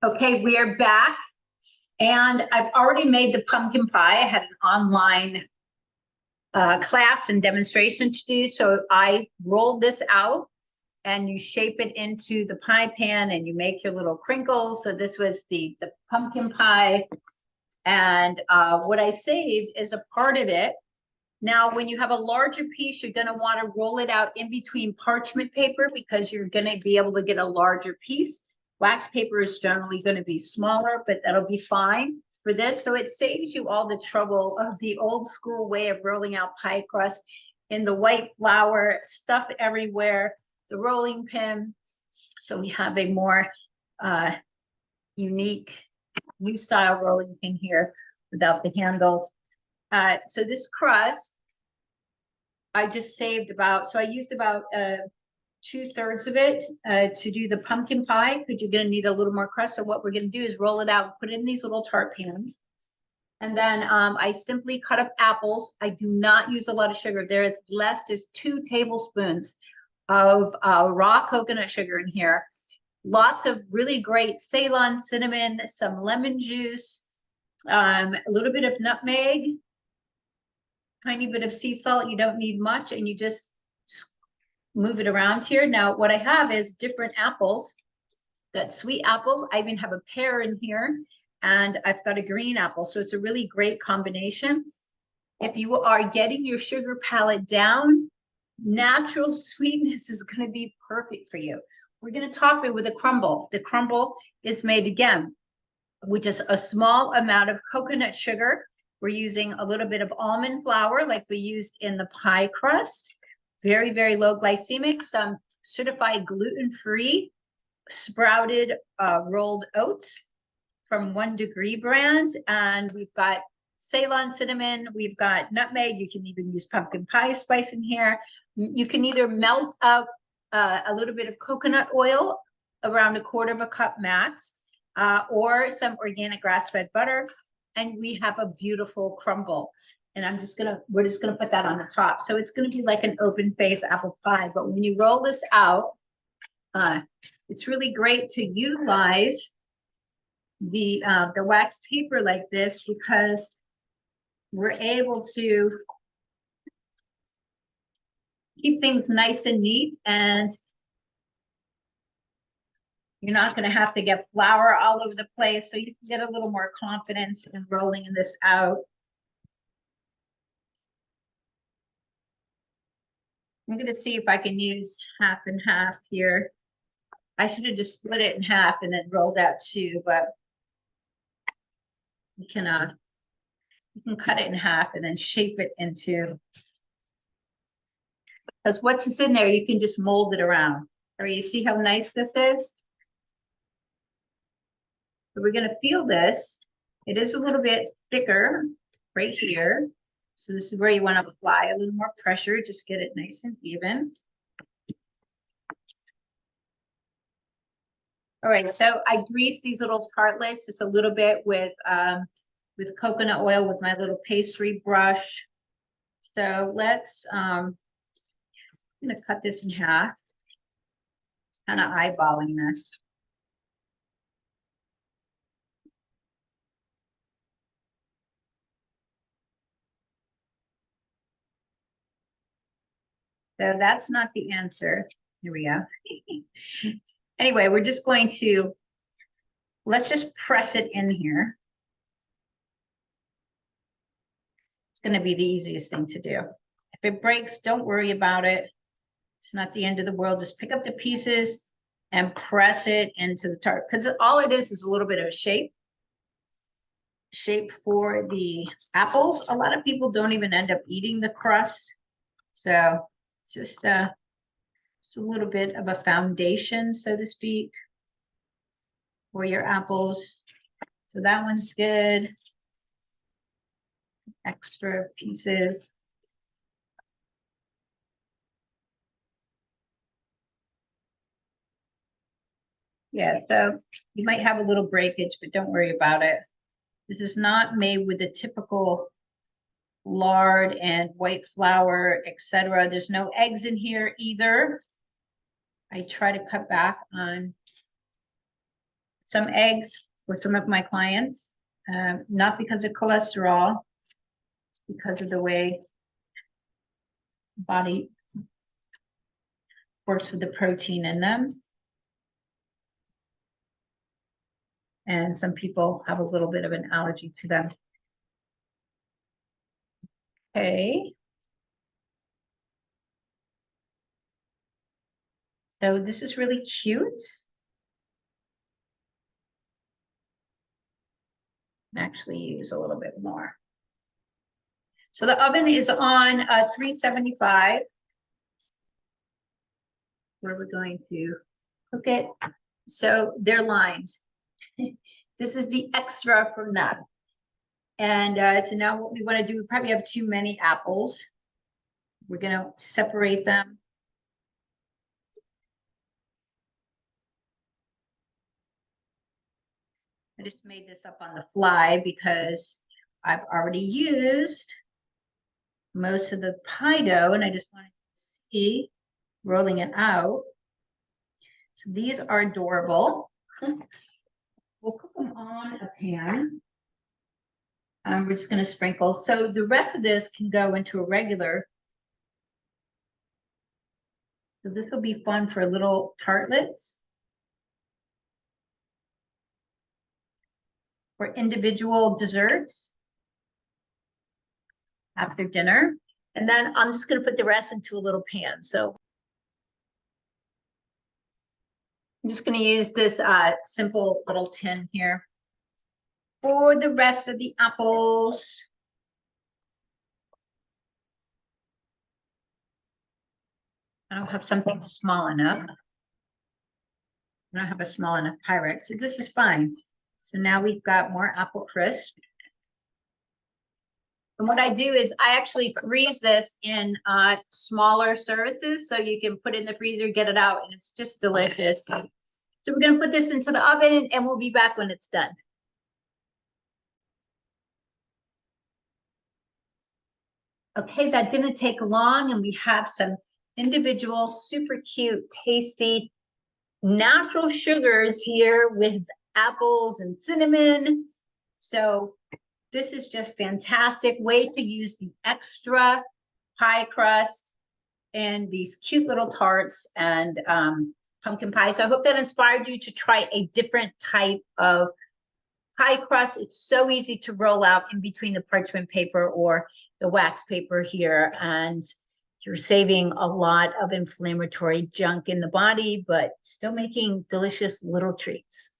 Okay, we are back, and I've already made the pumpkin pie. I had an online class and demonstration to do, so I rolled this out, and you shape it into the pie pan, and you make your little crinkles. So this was the pumpkin pie, and what I saved is a part of it. Now, when you have a larger piece, you're going to want to roll it out in between parchment paper because you're going to be able to get a larger piece. Wax paper is generally going to be smaller, but that'll be fine for this. So it saves you all the trouble of the old school way of rolling out pie crust in the white flour, stuff everywhere, the rolling pin. So we have a more unique new style rolling pin here without the handles. So this crust, I just saved about, so I used about 2/3 of it to do the pumpkin pie, because you're going to need a little more crust. So what we're going to do is roll it out and put it in these little tart pans. And then I simply cut up apples. I do not use a lot of sugar. There's 2 tablespoons of raw coconut sugar in here. Lots of really great Ceylon cinnamon, some lemon juice, a little bit of nutmeg, tiny bit of sea salt. You don't need much, and you just move it around here. Now, what I have is different apples. Got sweet apples. I even have a pear in here, and I've got a green apple. So it's a really great combination. If you are getting your sugar palette down, natural sweetness is going to be perfect for you. We're going to top it with a crumble. The crumble is made again with just a small amount of coconut sugar. We're using a little bit of almond flour like we used in the pie crust. Very, very low glycemic, some certified gluten-free sprouted rolled oats from 1 Degree brand. And we've got Ceylon cinnamon, we've got nutmeg. You can even use pumpkin pie spice in here. You can either melt up a little bit of coconut oil, around 1/4 cup max, or some organic grass-fed butter. And we have a beautiful crumble. And we're just gonna put that on the top. So it's gonna be like an open face apple pie. But when you roll this out, it's really great to utilize the wax paper like this, because we're able to keep things nice and neat, and you're not going to have to get flour all over the place. So you can get a little more confidence in rolling this out. I'm going to see if I can use half and half here. I should have just split it in half and then rolled out 2, but you can cut it in half and then shape it into, because what's in there, you can just mold it around. Or you see how nice this is? So we're going to feel this. It is a little bit thicker right here. So this is where you want to apply a little more pressure. Just get it nice and even. All right, so I greased these little tartlets just a little bit with coconut oil with my little pastry brush. So let's, I'm going to cut this in half. Kind of eyeballing this. So that's not the answer. Here we go. Anyway, we're just going to, let's just press it in here. It's going to be the easiest thing to do. If it breaks, don't worry about it. It's not the end of the world. Just pick up the pieces and press it into the tart, because all it is a little bit of a shape for the apples. A lot of people don't even end up eating the crust. So it's just a little bit of a foundation, so to speak, for your apples. So that one's good. Extra pieces. Yeah, so you might have a little breakage, but don't worry about it. This is not made with the typical lard and white flour, etc. There's no eggs in here either. I try to cut back on some eggs for some of my clients, not because of cholesterol, because of the way body works with the protein in them. And some people have a little bit of an allergy to them. Okay. So this is really cute. Actually use a little bit more. So the oven is on 375. Where we're going to cook it. So they're lined. This is the extra from that. And so now what we want to do, we probably have too many apples. We're going to separate them. I just made this up on the fly because I've already used most of the pie dough and I just wanted to see rolling it out. So these are adorable. We'll cook them on a pan. We're just going to sprinkle. So the rest of this can go into a regular. So this will be fun for little tartlets. For individual desserts after dinner. And then I'm just going to put the rest into a little pan. So I'm just going to use this simple little tin here for the rest of the apples. I don't have something small enough. I don't have a small enough Pyrex, so this is fine. So now we've got more apple crisp. And what I do is I actually freeze this in smaller services so you can put it in the freezer, get it out, and it's just delicious. So we're going to put this into the oven and we'll be back when it's done. Okay, that didn't take long, and we have some individual, super cute, tasty, natural sugars here with apples and cinnamon. So this is just fantastic way to use the extra pie crust and these cute little tarts and pumpkin pie. So I hope that inspired you to try a different type of pie crust. It's so easy to roll out in between the parchment paper or the wax paper here, and you're saving a lot of inflammatory junk in the body, but still making delicious little treats.